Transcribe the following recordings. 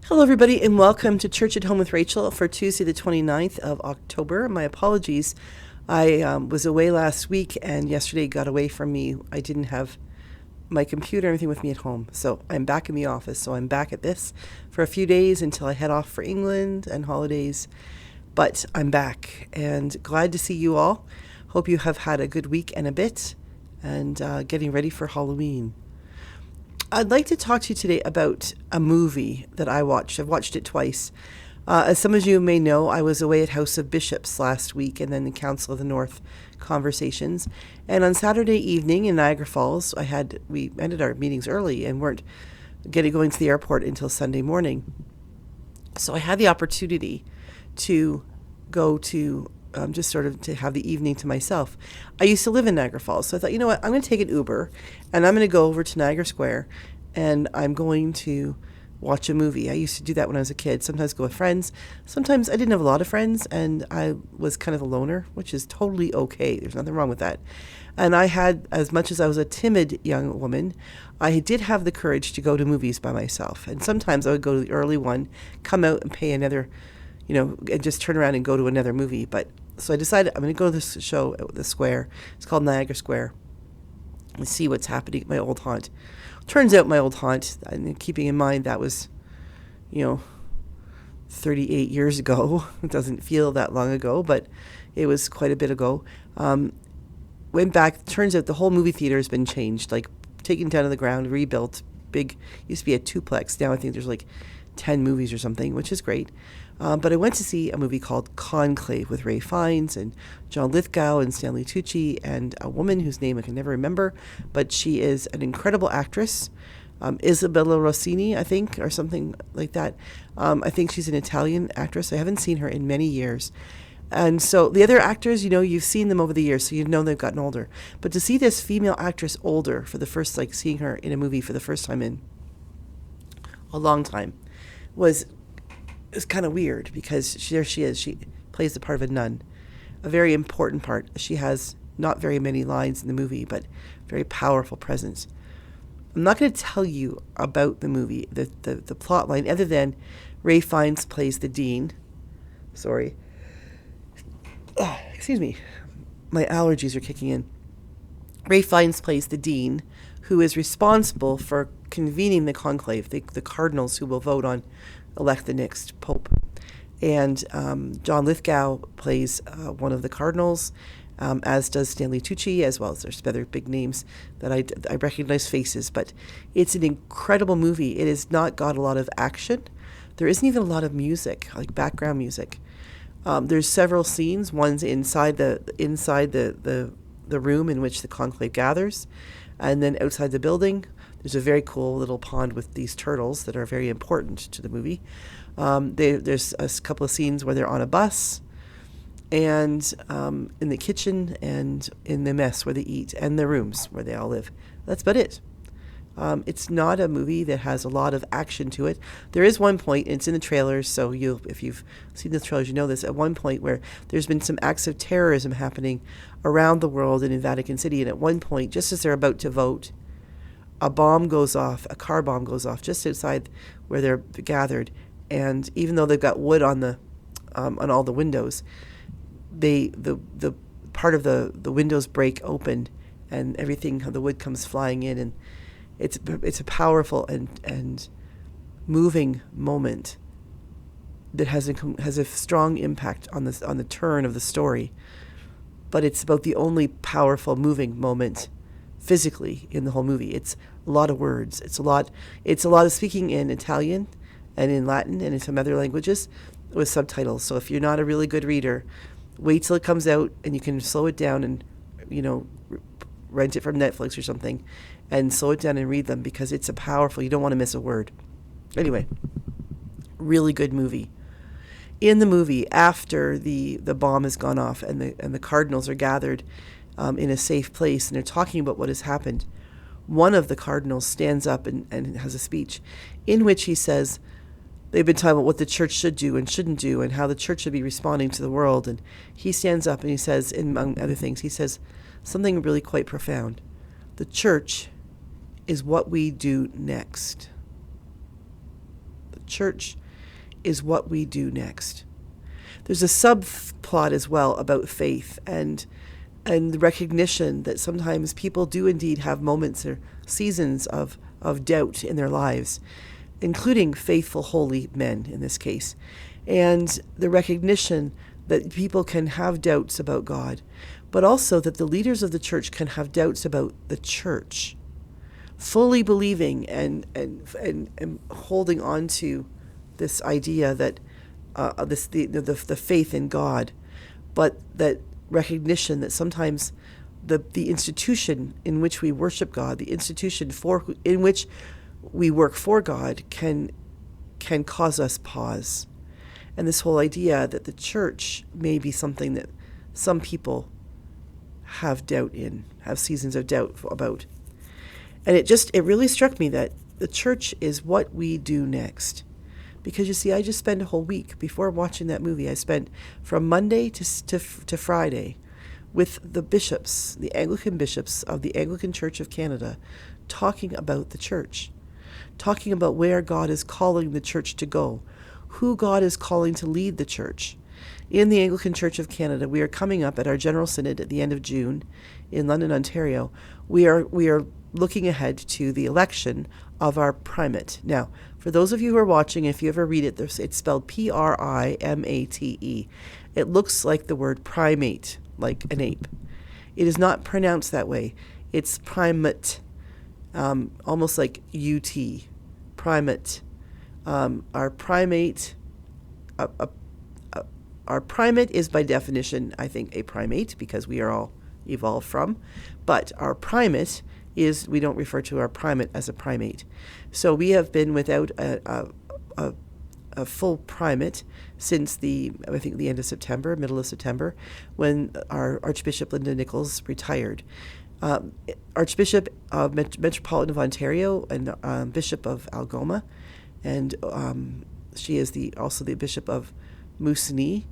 Hello, everybody, and welcome to Church at Home with Rachel for Tuesday, the 29th of October. My apologies. I was away last week, and yesterday got away from me. I didn't have my computer, everything with me at home. So I'm back in the office. So I'm back at this for a few days until I head off for England and holidays. But I'm back and glad to see you all. Hope you have had a good week and a bit and getting ready for Halloween. I'd like to talk to you today about a movie that I watched. I've watched it twice. As some of you may know, I was away at House of Bishops last week and then the Council of the North conversations. And on Saturday evening in Niagara Falls, we ended our meetings early and weren't going to the airport until Sunday morning. So I had the opportunity to go to just sort of to have the evening to myself. I used to live in Niagara Falls, so I thought, you know what, I'm going to take an Uber, and I'm going to go over to Niagara Square, and I'm going to watch a movie. I used to do that when I was a kid, sometimes go with friends. Sometimes I didn't have a lot of friends, and I was kind of a loner, which is totally okay. There's nothing wrong with that. And I had, as much as I was a timid young woman, I did have the courage to go to movies by myself. And sometimes I would go to the early one, come out and pay another, and just turn around and go to another movie. But so I decided I'm going to go to this show at the square. It's called Niagara Square. And see what's happening at my old haunt. Turns out my old haunt, and keeping in mind that was, 38 years ago. It doesn't feel that long ago, but it was quite a bit ago. Went back. Turns out the whole movie theater has been changed, like taken down to the ground, rebuilt. Big, used to be a duplex. Now I think there's like 10 movies or something, which is great. But I went to see a movie called Conclave with Ralph Fiennes and John Lithgow and Stanley Tucci and a woman whose name I can never remember, but she is an incredible actress. Isabella Rossini, I think, or something like that. I think she's an Italian actress. I haven't seen her in many years. And so the other actors, you've seen them over the years, so they've gotten older. But to see this female actress older for the first, seeing her in a movie for the first time in a long time, was kind of weird because there she is. She plays the part of a nun, a very important part. She has not very many lines in the movie, but very powerful presence. I'm not going to tell you about the movie, the plot line, other than Ralph Fiennes plays the dean. Sorry. Excuse me. My allergies are kicking in. Ralph Fiennes plays the dean, who is responsible for convening the conclave, the cardinals who will elect the next pope. And John Lithgow plays one of the cardinals, as does Stanley Tucci, as well as there's other big names that I recognize faces. But it's an incredible movie. It has not got a lot of action. There isn't even a lot of music, like background music. There's several scenes. One's inside the room in which the conclave gathers, and then outside the building. There's a very cool little pond with these turtles that are very important to the movie. There's a couple of scenes where they're on a bus, and in the kitchen, and in the mess where they eat, and the rooms where they all live. That's about it. It's not a movie that has a lot of action to it. There is one point, and it's in the trailers, so if you've seen the trailers, you know this, at one point where there's been some acts of terrorism happening around the world and in Vatican City, and at one point, just as they're about to vote, a bomb goes off, a car bomb goes off just outside where they're gathered, and even though they've got wood on all the windows, the part of the windows break open, and everything, the wood comes flying in, and it's a powerful and moving moment that has a strong impact on the turn of the story, but it's about the only powerful moving moment physically in the whole movie. It's a lot of words. It's a lot of speaking in Italian and in Latin and in some other languages with subtitles. So if you're not a really good reader, wait till it comes out and you can slow it down and rent it from Netflix or something and slow it down and read them, because it's you don't want to miss a word. Anyway, really good movie. In the movie, after the bomb has gone off and the cardinals are gathered in a safe place and they're talking about what has happened, one of the cardinals stands up and has a speech in which he says they've been talking about what the church should do and shouldn't do and how the church should be responding to the world. And he stands up and he says, among other things, he says something really quite profound. The church is what we do next. The church is what we do next. There's a subplot as well about faith and the recognition that sometimes people do indeed have moments or seasons of doubt in their lives, including faithful, holy men in this case. And the recognition that people can have doubts about God, but also that the leaders of the church can have doubts about the church, fully believing and holding on to this idea that the faith in God, but that recognition that sometimes the institution in which we worship God, the institution in which we work for God, can cause us pause. And this whole idea that the church may be something that some people have seasons of doubt about. And it really struck me that the church is what we do next. Because you see, I just spent a whole week before watching that movie. I spent from Monday to Friday with the bishops, the Anglican bishops of the Anglican Church of Canada, talking about the church, talking about where God is calling the church to go, who God is calling to lead the church. In the Anglican Church of Canada, we are coming up at our General Synod at the end of June in London, Ontario. We are looking ahead to the election of our primate. Now, for those of you who are watching, if you ever read it, it's spelled Primate. It looks like the word primate, like an ape. It is not pronounced that way. It's primate, almost like UT, primate. Our primate is by definition, I think, a primate because we are all evolved from. But our primate we don't refer to our primate as a primate. So we have been without a full primate since I think the end of September, middle of September, when our Archbishop Linda Nichols retired. Archbishop of Metropolitan of Ontario and Bishop of Algoma, and she is also the Bishop of Moosonee.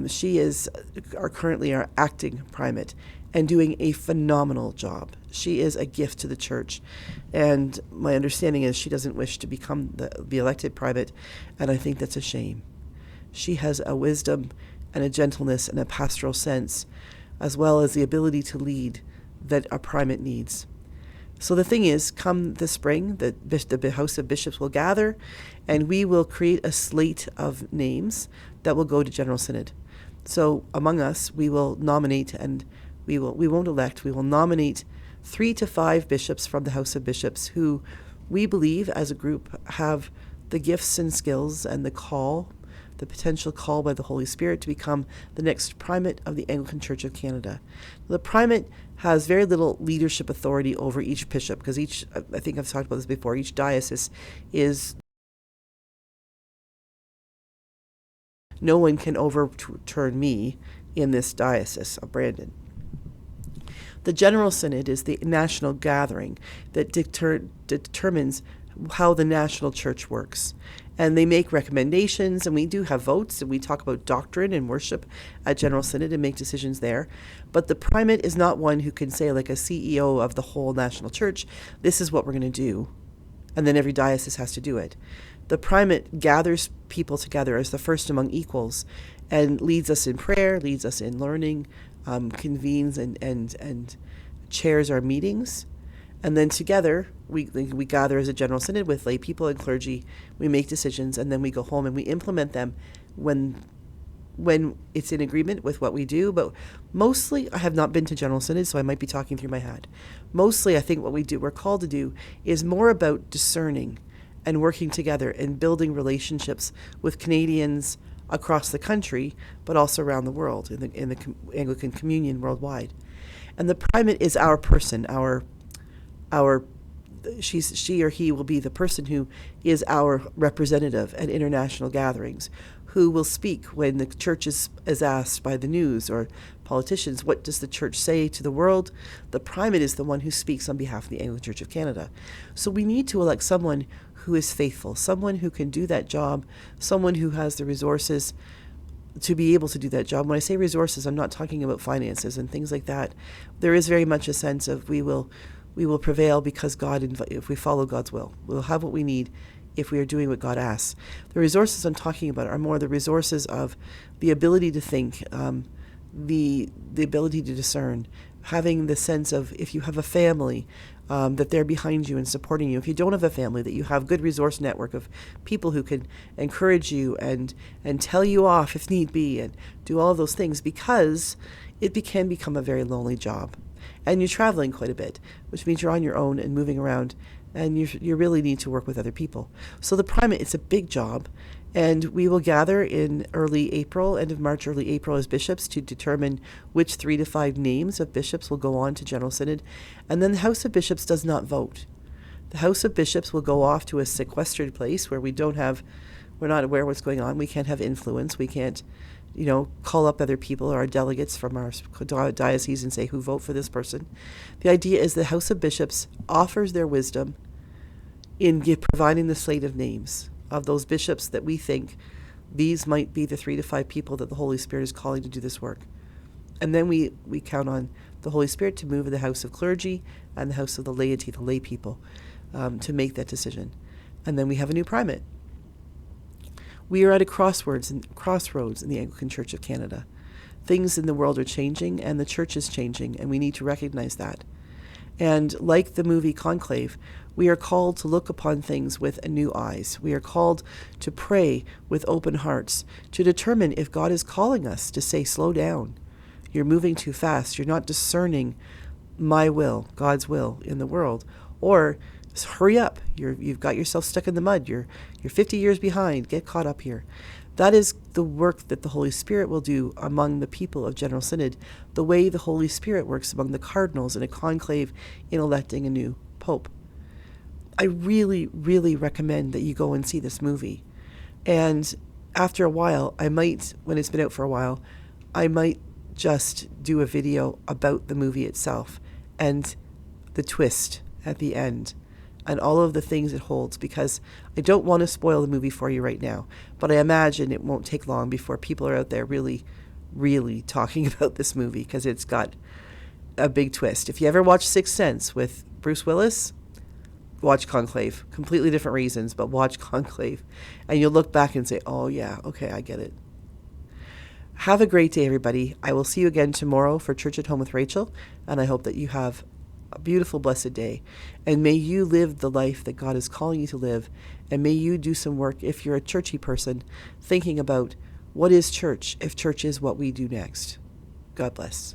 She is currently our acting primate and doing a phenomenal job. She is a gift to the church, and my understanding is she doesn't wish to be elected primate, and I think that's a shame. She has a wisdom and a gentleness and a pastoral sense, as well as the ability to lead that a primate needs. So the thing is, come the spring, the House of Bishops will gather, and we will create a slate of names that will go to General Synod. So among us, we will nominate, and we won't elect, we will nominate 3 to 5 bishops from the House of Bishops who we believe as a group have the gifts and skills and the potential call by the Holy Spirit to become the next primate of the Anglican Church of Canada. The primate has very little leadership authority over each bishop because I think I've talked about this before, each diocese is, no one can overturn me in this diocese of Brandon. The General Synod is the national gathering that determines how the national church works. And they make recommendations, and we do have votes, and we talk about doctrine and worship at General Synod and make decisions there. But the primate is not one who can say, like a CEO of the whole national church, this is what we're going to do, and then every diocese has to do it. The primate gathers people together as the first among equals and leads us in prayer, leads us in learning, convenes and chairs our meetings. And then together, we gather as a General Synod with lay people and clergy. We make decisions, and then we go home and we implement them when it's in agreement with what we do. But mostly, I have not been to General Synod, so I might be talking through my hat. Mostly, I think what we're called to do is more about discerning and working together and building relationships with Canadians across the country, but also around the world, in the Anglican Communion worldwide. And the primate is our person, she or he will be the person who is our representative at international gatherings, who will speak when the church is asked by the news or politicians, what does the church say to the world? The primate is the one who speaks on behalf of the Anglican Church of Canada. So we need to elect someone who is faithful, someone who can do that job, someone who has the resources to be able to do that job. When I say resources, I'm not talking about finances and things like that. There is very much a sense of we will prevail because if we follow God's will. We'll have what we need if we are doing what God asks. The resources I'm talking about are more the resources of the ability to think, the ability to discern, having the sense of, if you have a family, that they're behind you and supporting you. If you don't have a family, that you have good resource network of people who can encourage you and tell you off if need be, and do all of those things, because it can become a very lonely job. And you're traveling quite a bit, which means you're on your own and moving around, and you really need to work with other people. So the Primate, it's a big job, and we will gather in early April, end of March, early April, as bishops to determine which 3 to 5 names of bishops will go on to General Synod. And then the House of Bishops does not vote. The House of Bishops will go off to a sequestered place where we're not aware what's going on. We can't have influence. We can't, call up other people or our delegates from our diocese and say, who vote for this person. The idea is the House of Bishops offers their wisdom in providing the slate of names of those bishops that we think these might be the 3 to 5 people that the Holy Spirit is calling to do this work. And then we count on the Holy Spirit to move in the House of Clergy and the House of the Laity, the lay people, to make that decision. And then we have a new primate. We are at a crossroads in the Anglican Church of Canada. Things in the world are changing, and the church is changing, and we need to recognize that. And like the movie Conclave, we are called to look upon things with new eyes. We are called to pray with open hearts, to determine if God is calling us to say, slow down. You're moving too fast. You're not discerning my will, God's will in the world. Or hurry up. You've got yourself stuck in the mud. You're 50 years behind. Get caught up here. That is the work that the Holy Spirit will do among the people of General Synod, the way the Holy Spirit works among the cardinals in a conclave in electing a new pope. I really, really recommend that you go and see this movie. And after a while, when it's been out for a while, I might just do a video about the movie itself and the twist at the end and all of the things it holds, because I don't want to spoil the movie for you right now, but I imagine it won't take long before people are out there really, really talking about this movie, because it's got a big twist. If you ever watch Sixth Sense with Bruce Willis, watch Conclave. Completely different reasons, but watch Conclave. And you'll look back and say, oh yeah, okay, I get it. Have a great day, everybody. I will see you again tomorrow for Church at Home with Rachel, and I hope that you have a beautiful, blessed day. And may you live the life that God is calling you to live, and may you do some work, if you're a churchy person, thinking about what is church if church is what we do next. God bless.